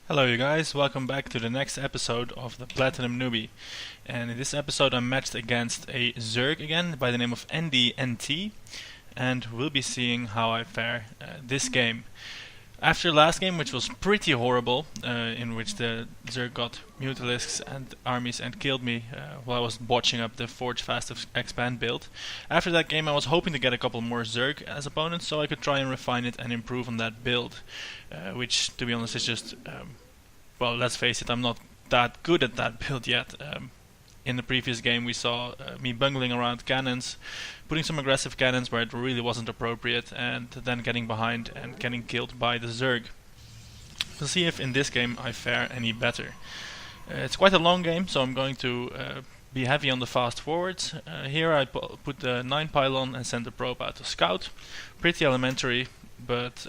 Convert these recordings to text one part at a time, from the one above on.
Hello you guys, welcome back to the next episode of the Platinum Newbie. And in this episode I'm matched against a Zerg again by the name of NDNT, and we'll be seeing how I fare this game. After last game, which was pretty horrible, in which the Zerg got Hydralisks and armies and killed me while I was botching up the Forge Fast Expand build. After that game I was hoping to get a couple more Zerg as opponents so I could try and refine it and improve on that build. Which, to be honest, is just, well, let's face it, I'm not that good at that build yet. In the previous game we saw me bungling around cannons, putting some aggressive cannons where it really wasn't appropriate, and then getting behind and getting killed by the Zerg. We'll see if in this game I fare any better. It's quite a long game, so I'm going to be heavy on the fast forwards. Here I put the 9 pylon and send the probe out to scout. Pretty elementary, but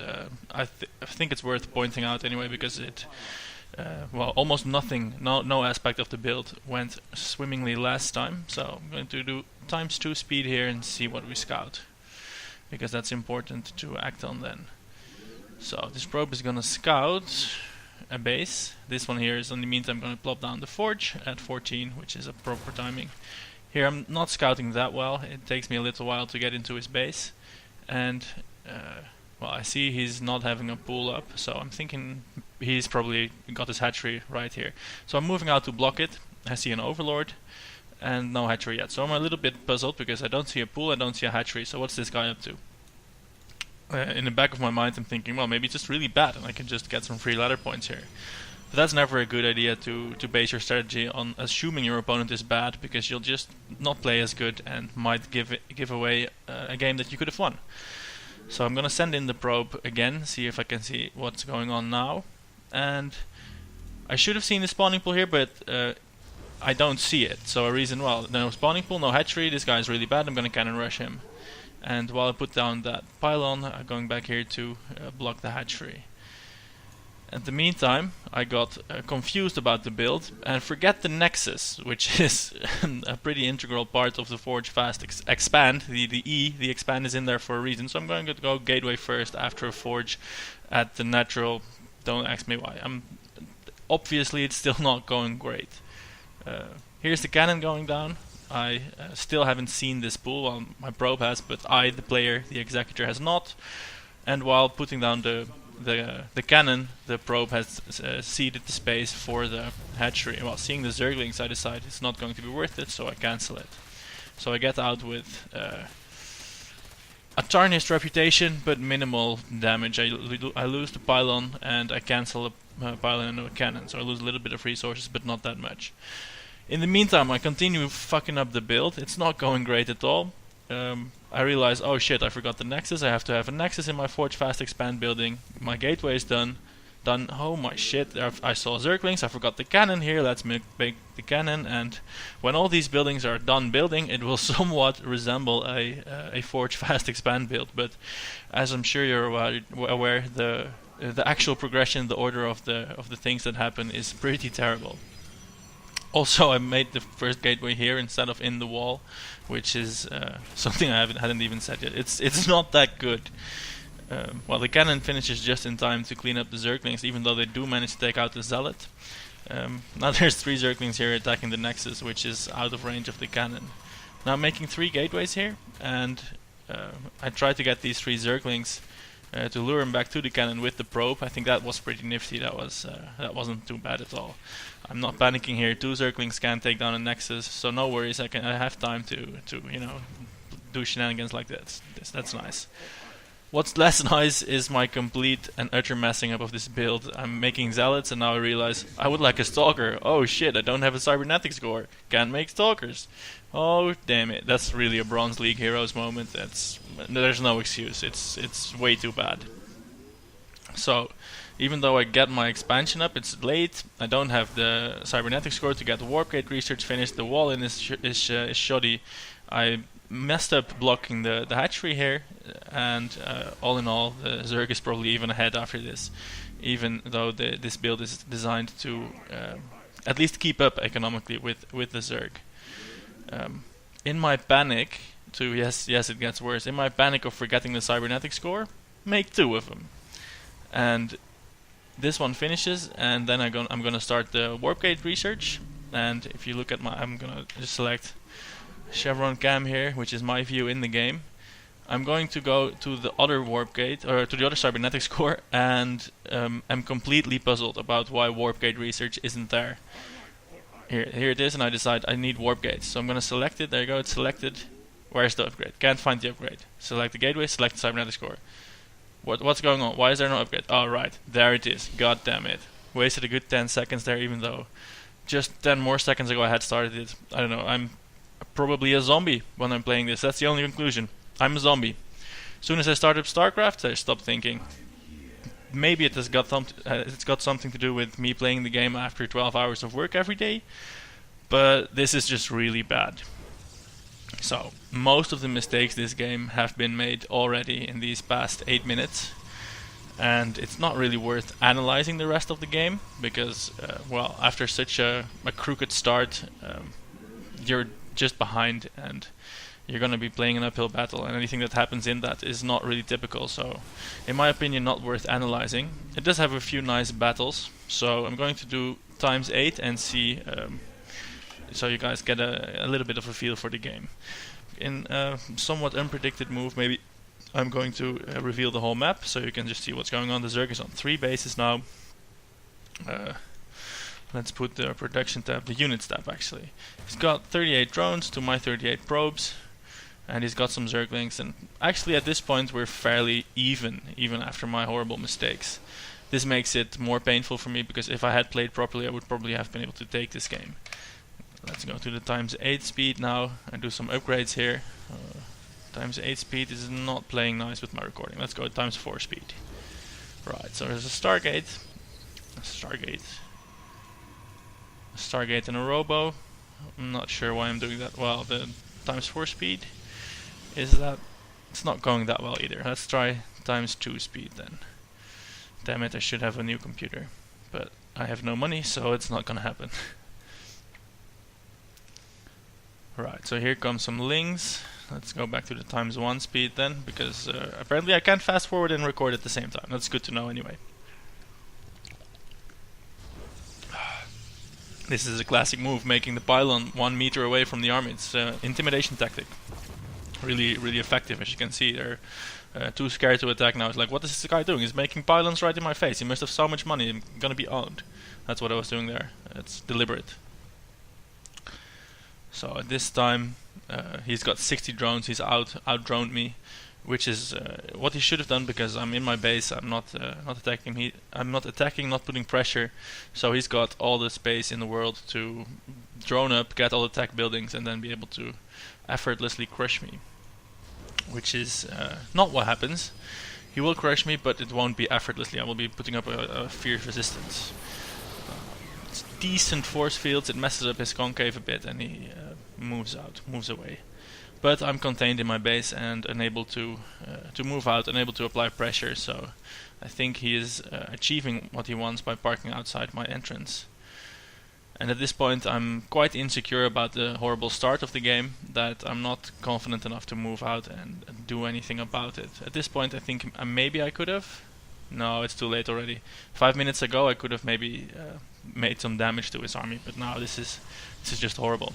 I think it's worth pointing out anyway because it well, almost nothing, no aspect of the build went swimmingly last time, so I'm going to do ×2 speed here and see what we scout, because that's important to act on then. So this probe is gonna scout a base. This one here is in the meantime going to plop down the forge at 14, which is a proper timing. Here I'm not scouting that well, it takes me a little while to get into his base, and well, I see he's not having a pull up, so I'm thinking he's probably got his hatchery right here. So I'm moving out to block it. I see an overlord and no hatchery yet. So I'm a little bit puzzled because I don't see a pool, I don't see a hatchery. So what's this guy up to? In the back of my mind I'm thinking, well, maybe it's just really bad and I can just get some free ladder points here. But that's never a good idea to base your strategy on assuming your opponent is bad, because you'll just not play as good and might give away a game that you could have won. So I'm gonna send in the probe again, see if I can see what's going on now. And I should have seen the spawning pool here, but I don't see it. So a reason, well, no spawning pool, no hatchery, this guy's really bad, I'm gonna cannon rush him. And while I put down that pylon, I'm going back here to block the hatchery. In the meantime, I got confused about the build and forget the Nexus, which is a pretty integral part of the Forge Fast Expand. The expand is in there for a reason, so I'm going to go Gateway first after a Forge at the natural. Don't ask me why. Obviously it's still not going great. Here's the cannon going down. I still haven't seen this pool. Well, my probe has, but I, the player, the executor, has not. And while putting down the cannon, the probe has seeded the space for the hatchery. Well, seeing the Zerglings, I decide it's not going to be worth it, so I cancel it. So I get out with a tarnished reputation, but minimal damage. I lose the pylon and I cancel a pylon and a cannon, so I lose a little bit of resources, but not that much. In the meantime, I continue fucking up the build. It's not going great at all. I realize, oh shit, I forgot the Nexus. I have to have a Nexus in my Forge Fast Expand building. My gateway is done. Oh my shit, I saw Zerglings, I forgot the cannon here, let's make the cannon. And when all these buildings are done building, it will somewhat resemble a Forge Fast Expand build. But as I'm sure you're aware, the actual progression, the order of the things that happen is pretty terrible. Also, I made the first gateway here instead of in the wall, which is something I hadn't even said yet. It's not that good. Well, the cannon finishes just in time to clean up the Zerglings, even though they do manage to take out the Zealot. Now there's 3 Zerglings here attacking the Nexus, which is out of range of the cannon. Now I'm making 3 gateways here, and I try to get these 3 Zerglings to lure him back to the cannon with the probe. I think that was pretty nifty. That wasn't too bad at all. I'm not panicking here. 2 Zerglings can take down a Nexus, so no worries. I have time to you know, do shenanigans like this. That's nice. What's less nice is my complete and utter messing up of this build. I'm making Zealots and now I realize I would like a Stalker. Oh shit, I don't have a Cybernetics core. Can't make Stalkers. Oh damn it, that's really a Bronze League Heroes moment. There's no excuse, it's way too bad. So, even though I get my expansion up, it's late. I don't have the Cybernetics core to get the Warp Gate research finished. The wall in is shoddy. I messed up blocking the hatchery here, and all in all, the Zerg is probably even ahead after this, even though this build is designed to at least keep up economically with the Zerg. In my panic, yes, it gets worse. In my panic of forgetting the Cybernetics core, make 2 of them. And This one finishes, and then I'm gonna start the warp gate research. And if you look at I'm gonna just select chevron cam here, which is my view in the game. I'm going to go to the other warp gate, or to the other cybernetics core, and I'm completely puzzled about why warp gate research isn't there. Here it is, and I decide I need warp gates. So I'm gonna select it. There you go, it's selected. Where's the upgrade? Can't find the upgrade. Select the gateway, select the cybernetics core. What's going on? Why is there no upgrade? Oh right, there it is. God damn it. Wasted a good 10 seconds there, even though just 10 more seconds ago I had started it. I don't know, I'm probably a zombie when I'm playing this. That's the only conclusion. I'm a zombie. As soon as I started StarCraft, I stopped thinking. Maybe it's got something to do with me playing the game after 12 hours of work every day, but this is just really bad. So, most of the mistakes this game have been made already in these past 8 minutes, and it's not really worth analyzing the rest of the game, because, well, after such a crooked start, you're just behind, and you're going to be playing an uphill battle, and anything that happens in that is not really typical, so in my opinion not worth analyzing. It does have a few nice battles, so I'm going to do ×8 and see, so you guys get a little bit of a feel for the game. In a somewhat unpredicted move, maybe I'm going to reveal the whole map, so you can just see what's going on. The Zerg is on 3 bases now. Let's put the production tab, the units tab actually. He's got 38 drones to my 38 probes, and he's got some Zerglings, and actually at this point we're fairly even after my horrible mistakes. This makes it more painful for me, because if I had played properly I would probably have been able to take this game. Let's go to the ×8 speed now and do some upgrades here. ×8 speed is not playing nice with my recording. Let's go ×4 speed. Right, so there's a Stargate, and a Robo. I'm not sure why I'm doing that. Well, the ×4 speed is that it's not going that well either. Let's try ×2 speed then. Damn it, I should have a new computer, but I have no money, so it's not gonna happen. Right, so here comes some lings. Let's go back to the ×1 speed then, because apparently I can't fast forward and record at the same time. That's good to know anyway. This is a classic move, making the pylon 1 meter away from the army. It's an intimidation tactic. Really effective, as you can see. They're too scared to attack now. It's like, what is this guy doing? He's making pylons right in my face. He must have so much money. I'm gonna be owned. That's what I was doing there. It's deliberate. So at this time, he's got 60 drones. He's out-droned me, which is what he should have done, because I'm in my base. I'm not attacking him. I'm not attacking, not putting pressure. So he's got all the space in the world to drone up, get all the tech buildings, and then be able to effortlessly crush me. Which is not what happens. He will crush me, but it won't be effortlessly. I will be putting up a fierce resistance. It's decent force fields. It messes up his concave a bit, and he moves away. But I'm contained in my base and unable to move out, unable to apply pressure. So I think he is achieving what he wants by parking outside my entrance. And at this point I'm quite insecure about the horrible start of the game, that I'm not confident enough to move out and do anything about it. At this point I think maybe I could have. No, it's too late already. 5 minutes ago I could have maybe made some damage to his army, but now this is just horrible.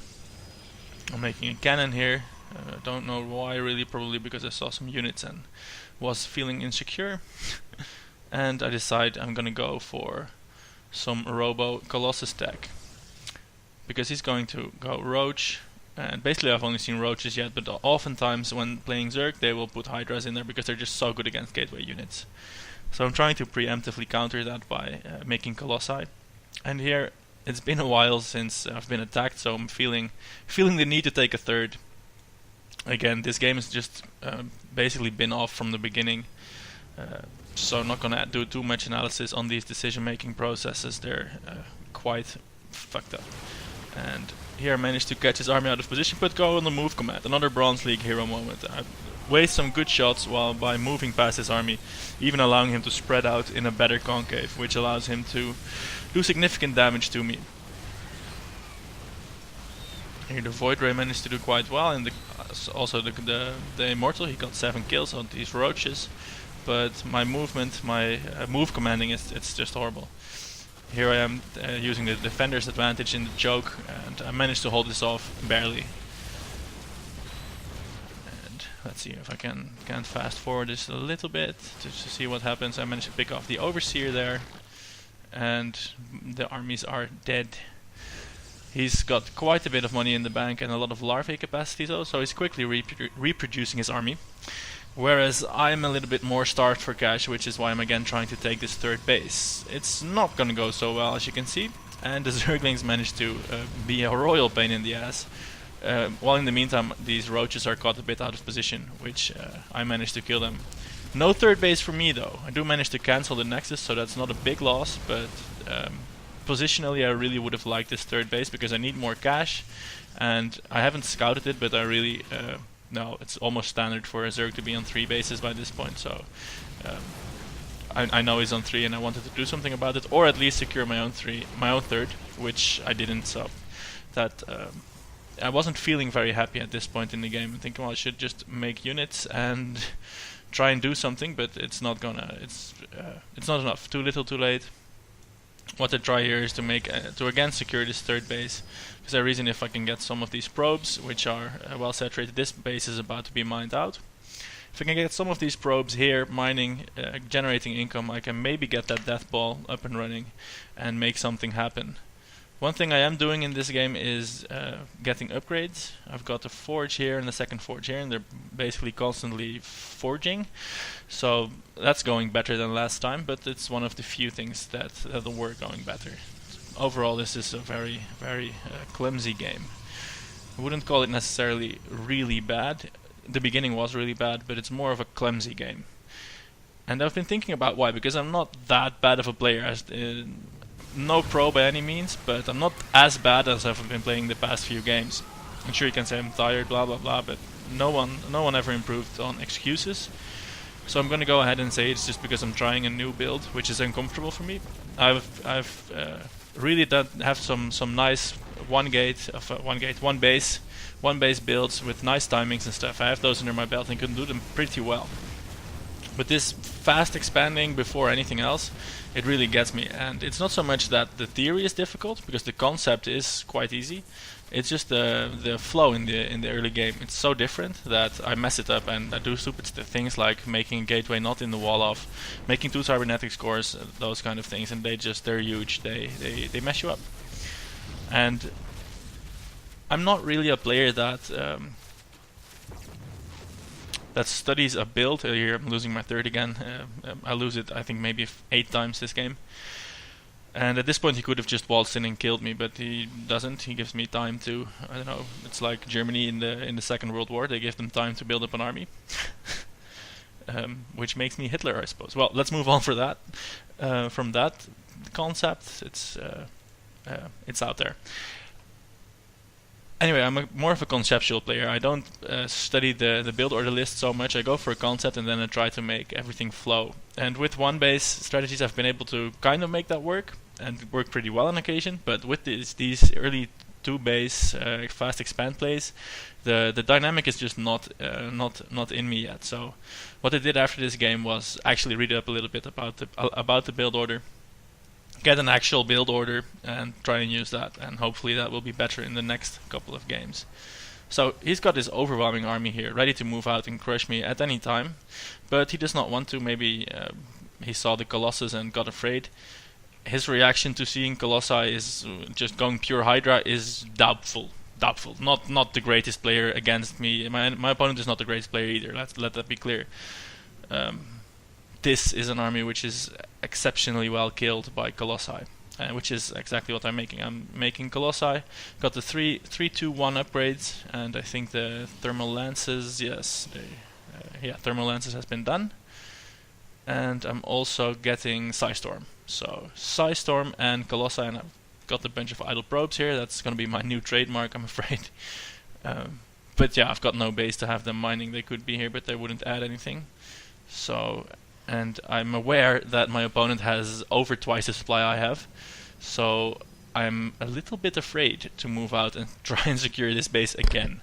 I'm making a cannon here. Don't know why really, probably because I saw some units and was feeling insecure. And I decide I'm gonna go for some Robo Colossus tech, because he's going to go Roach, and basically I've only seen Roaches yet, but oftentimes when playing Zerg they will put Hydras in there because they're just so good against gateway units. So I'm trying to preemptively counter that by making Colossi. And here it's been a while since I've been attacked, so I'm feeling the need to take a third. Again, this game has just basically been off from the beginning, so I'm not gonna do too much analysis on these decision-making processes. They're quite fucked up. And here I managed to catch his army out of position, but go on the move command. Another Bronze League hero moment. I waste some good shots while by moving past his army, even allowing him to spread out in a better concave, which allows him to do significant damage to me. Here the Void Ray managed to do quite well, and also the Immortal, he got 7 kills on these Roaches. but my movement, my move commanding, it's just horrible. Here I am using the defender's advantage in the choke, and I managed to hold this off barely. And let's see if I can fast forward this a little bit just to see what happens. I managed to pick off the overseer there, and the armies are dead. He's got quite a bit of money in the bank and a lot of larvae capacity though, so he's quickly reproducing his army. Whereas I'm a little bit more starved for cash, which is why I'm again trying to take this third base. It's not gonna go so well, as you can see, and the Zerglings managed to be a royal pain in the ass. While in the meantime these roaches are caught a bit out of position, which I managed to kill them. No third base for me though. I do manage to cancel the Nexus, so that's not a big loss, but positionally I really would have liked this third base because I need more cash, and I haven't scouted it, but I really no, it's almost standard for a Zerg to be on 3 bases by this point, so I know he's on 3 and I wanted to do something about it, or at least secure my own third, which I didn't, so that I wasn't feeling very happy at this point in the game. I'm thinking, well, I should just make units and try and do something, but it's not gonna, it's not enough, too little too late. What I try here is to make to again secure this third base, because I reason if I can get some of these probes, which are well saturated, this base is about to be mined out. If I can get some of these probes here mining, generating income, I can maybe get that death ball up and running and make something happen. One thing I am doing in this game is getting upgrades. I've got a forge here and a second forge here, and they're basically constantly forging. So that's going better than last time, but it's one of the few things that were going better. Overall, this is a very, very clumsy game. I wouldn't call it necessarily really bad. The beginning was really bad, but it's more of a clumsy game. And I've been thinking about why, because I'm not that bad of a player. As no pro by any means, but I'm not as bad as I've been playing the past few games. I'm sure you can say I'm tired, blah blah blah, but no one ever improved on excuses. So I'm gonna go ahead and say it's just because I'm trying a new build, which is uncomfortable for me. I've really have some nice one base builds with nice timings and stuff. I have those under my belt and can do them pretty well. But this fast expanding before anything else, it really gets me. And it's not so much that the theory is difficult, because the concept is quite easy. It's just the flow in the early game. It's so different that I mess it up, and I do stupid things like making a gateway not in the wall off, making 2 cybernetics cores, those kind of things, and they're huge. They mess you up. And I'm not really a player that studies a build. Here I'm losing my third again. I lose it I think maybe 8 times this game. And at this point he could have just waltzed in and killed me, but he doesn't. He gives me time to, I don't know, it's like Germany in the Second World War. They give them time to build up an army. Which makes me Hitler, I suppose. Well, let's move on for that. From that concept, it's out there. Anyway, I'm more of a conceptual player. I don't study the build order list so much. I go for a concept and then I try to make everything flow. And with one base strategies I've been able to kind of make that work, and work pretty well on occasion. But with these early 2 base fast expand plays, the dynamic is just not in me yet. So what I did after this game was actually read up a little bit about the build order, get an actual build order and try and use that, and hopefully that will be better in the next couple of games. So he's got this overwhelming army here, ready to move out and crush me at any time, but he does not want to. Maybe he saw the Colossus and got afraid. His reaction to seeing Colossi is just going pure Hydra is doubtful. Not the greatest player against me. My opponent is not the greatest player either. Let that be clear. This is an army which is exceptionally well killed by Colossi, which is exactly what I'm making. I'm making Colossi, got the 3-2-1 upgrades, and I think the thermal lances, yes, thermal lances has been done. And I'm also getting Psystorm. So Psystorm and Colossi, and I've got a bunch of idle probes here. That's going to be my new trademark, I'm afraid. But yeah, I've got no base to have them mining. They could be here, but they wouldn't add anything. So, and I'm aware that my opponent has over twice the supply I have. So I'm a little bit afraid to move out and try and secure this base again.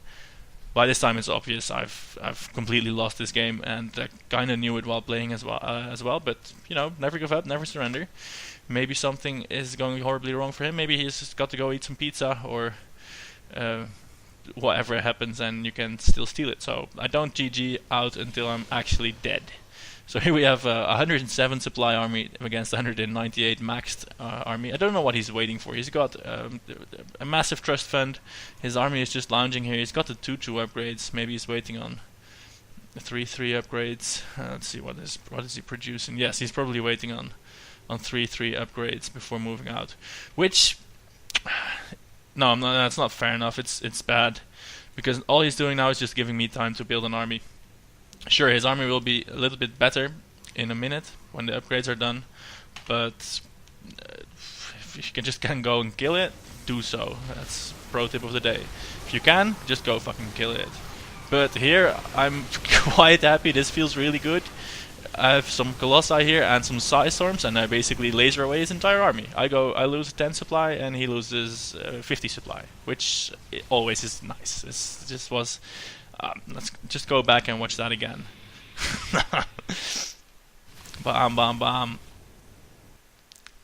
By this time it's obvious I've completely lost this game, and I kind of knew it while playing as well. But you know, never give up, never surrender. Maybe something is going horribly wrong for him. Maybe he's just got to go eat some pizza, or whatever happens, and you can still steal it. So I don't GG out until I'm actually dead. So here we have a 107 supply army against 198 maxed army. I don't know what he's waiting for. He's got a massive trust fund. His army is just lounging here. He's got the 2-2 upgrades. Maybe he's waiting on the 3-3 upgrades. Let's see, what is he producing? Yes, he's probably waiting on 3-3 upgrades before moving out. Which, no, that's not fair enough. It's bad, because all he's doing now is just giving me time to build an army. Sure, his army will be a little bit better in a minute when the upgrades are done, but if you can go and kill it, do so. That's pro tip of the day. If you can, just go fucking kill it. But here, I'm quite happy. This feels really good. I have some Colossi here and some Size Storms, and I basically laser away his entire army. I lose 10 supply, and he loses 50 supply, which always is nice. This just was... let's just go back and watch that again. Bam, bam, bam.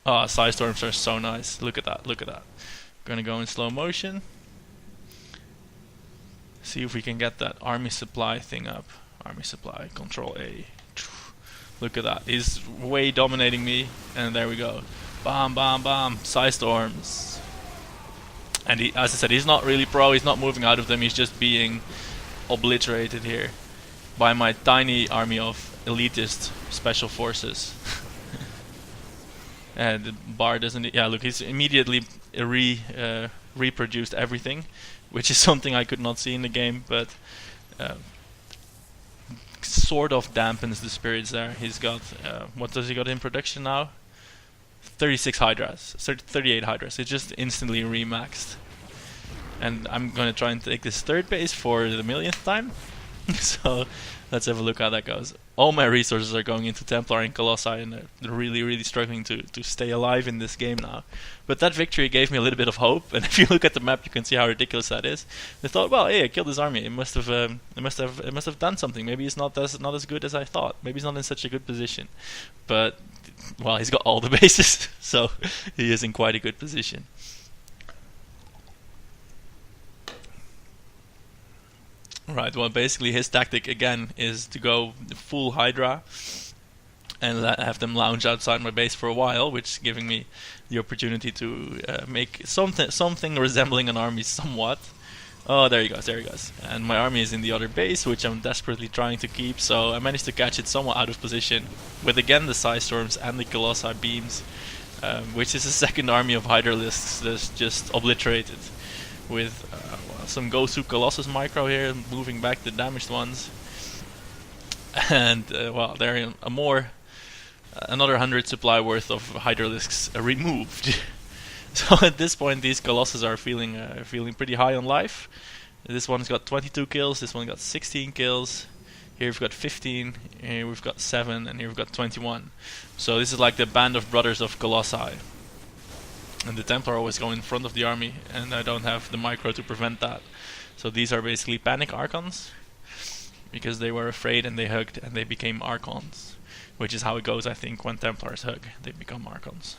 Oh, Size Storms are so nice. Look at that, look at that. Gonna go in slow motion. See if we can get that army supply thing up. Army supply, Control A. Look at that. He's way dominating me, and there we go. Bam, bam, bam. Size Storms. And he, as I said, he's not really pro. He's not moving out of them. He's just being obliterated here by my tiny army of elitist special forces. And the bar doesn't... Yeah, look, he's immediately reproduced everything, which is something I could not see in the game, but sort of dampens the spirits there. He's got... what does he got in production now? 36 Hydras. 38 Hydras. It's just instantly remaxed. And I'm going to try and take this third base for the millionth time. So let's have a look how that goes. All my resources are going into Templar and Colossi, and they're really, really struggling to stay alive in this game now. But that victory gave me a little bit of hope, and if you look at the map, you can see how ridiculous that is. They thought, well, hey, I killed his army. It must have done something. Maybe it's not as good as I thought. Maybe he's not in such a good position. But well, he's got all the bases, so he is in quite a good position. Right, well, basically his tactic again is to go full Hydra and have them lounge outside my base for a while, which is giving me the opportunity to make something resembling an army somewhat. Oh, there he goes, there he goes. And my army is in the other base, which I'm desperately trying to keep, so I managed to catch it somewhat out of position with again the Size Storms and the Colossi beams, which is a second army of Hydralisks that's just obliterated with some Gosu Colossus micro here, moving back the damaged ones. And well, there in another 100 supply worth of Hydralisks removed. So at this point, these Colossus are feeling pretty high on life. This one's got 22 kills. This one got 16 kills. Here we've got 15. Here we've got 7, and here we've got 21. So this is like the band of brothers of Colossi. And the Templar always go in front of the army, and I don't have the micro to prevent that. So these are basically panic Archons, because they were afraid and they hugged and they became Archons, which is how it goes, I think, when Templars hug, they become Archons.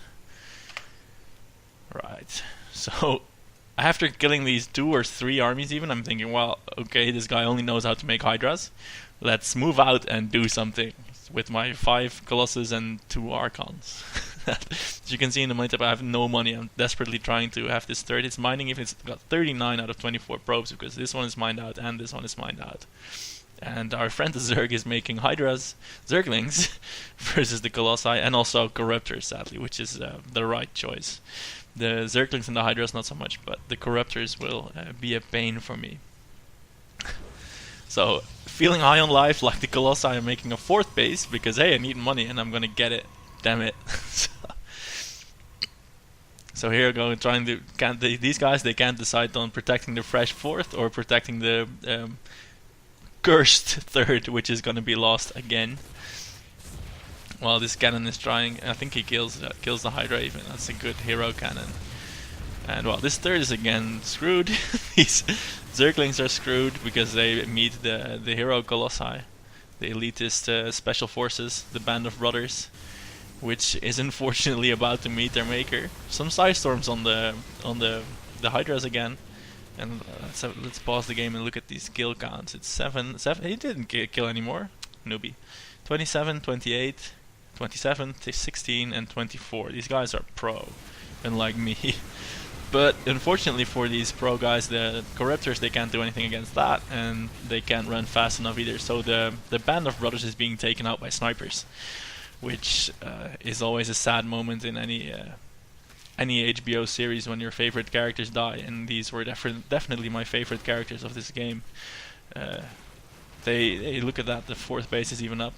Right, so after killing these 2 or 3 armies even, I'm thinking, well, okay, this guy only knows how to make Hydras. Let's move out and do something with my 5 Colossus and 2 Archons. As you can see in the money tab, I have no money. I'm desperately trying to have this third. It's mining if it's got 39 out of 24 probes, because this one is mined out and this one is mined out. And our friend the Zerg is making Hydras, Zerglings, versus the Colossi, and also Corruptors, sadly, which is the right choice. The Zerglings and the Hydras not so much, but the Corruptors will be a pain for me. So, feeling high on life, like the Colossi, I'm making a 4th base, because hey, I need money and I'm gonna get it. Damn it. So here I go trying to... these guys, they can't decide on protecting the fresh 4th or protecting the cursed 3rd, which is gonna be lost again. While this cannon is trying, I think he kills the Hydra even. That's a good hero cannon. And well, this third is again screwed. These Zerglings are screwed because they meet the hero Colossi, the elitist special forces, the Band of Brothers, which is unfortunately about to meet their maker. Some side storms on the Hydras again. And let's pause the game and look at these kill counts. It's 7. He didn't kill anymore. Newbie. 27, 28, 27, 16, and 24. These guys are pro, unlike me. But unfortunately for these pro guys, the Corruptors, they can't do anything against that, and they can't run fast enough either. So the Band of Brothers is being taken out by snipers, which is always a sad moment in any HBO series when your favorite characters die, and these were definitely my favorite characters of this game. They look at that, the 4th base is even up,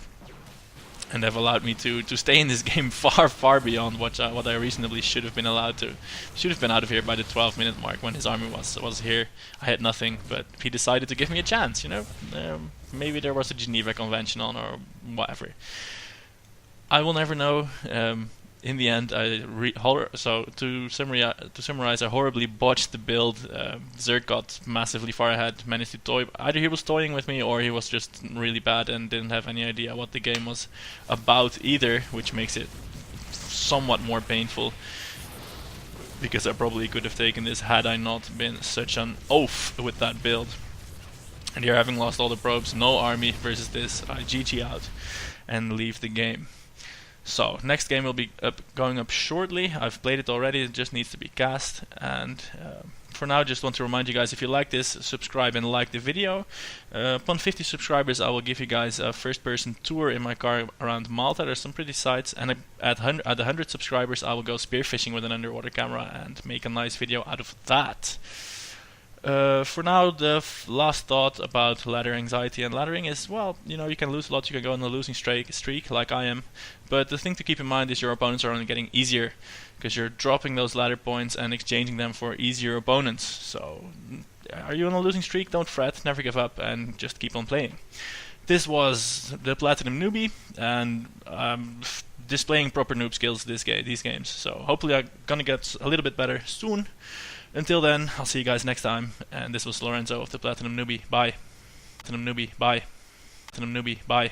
and they've allowed me to stay in this game far beyond what I reasonably should have been allowed to. Should have been out of here by the 12-minute mark when his army was here. I had nothing, but he decided to give me a chance, you know. Maybe there was a Geneva Convention on or whatever. I will never know. In the end, to summarize, I horribly botched the build. Zerg got massively far ahead, managed to toy. Either he was toying with me, or he was just really bad and didn't have any idea what the game was about either, which makes it somewhat more painful. Because I probably could have taken this had I not been such an oaf with that build. And here, having lost all the probes, no army versus this, I GG out and leave the game. So, next game will be going up shortly. I've played it already, it just needs to be cast. And for now, just want to remind you guys, if you like this, subscribe and like the video. Upon 50 subscribers, I will give you guys a first-person tour in my car around Malta. There's some pretty sights. And at 100 subscribers, I will go spearfishing with an underwater camera and make a nice video out of that. For now, the last thought about ladder anxiety and laddering is, well, you know, you can lose a lot, you can go on a losing streak like I am, but the thing to keep in mind is your opponents are only getting easier, because you're dropping those ladder points and exchanging them for easier opponents. So, are you on a losing streak? Don't fret, never give up, and just keep on playing. This was the Platinum Newbie, and displaying proper noob skills these games, so hopefully I'm gonna get a little bit better soon. Until then, I'll see you guys next time, and this was Lorenzo of the Platinum Newbie. Bye. Platinum Newbie. Bye. Platinum Newbie. Bye.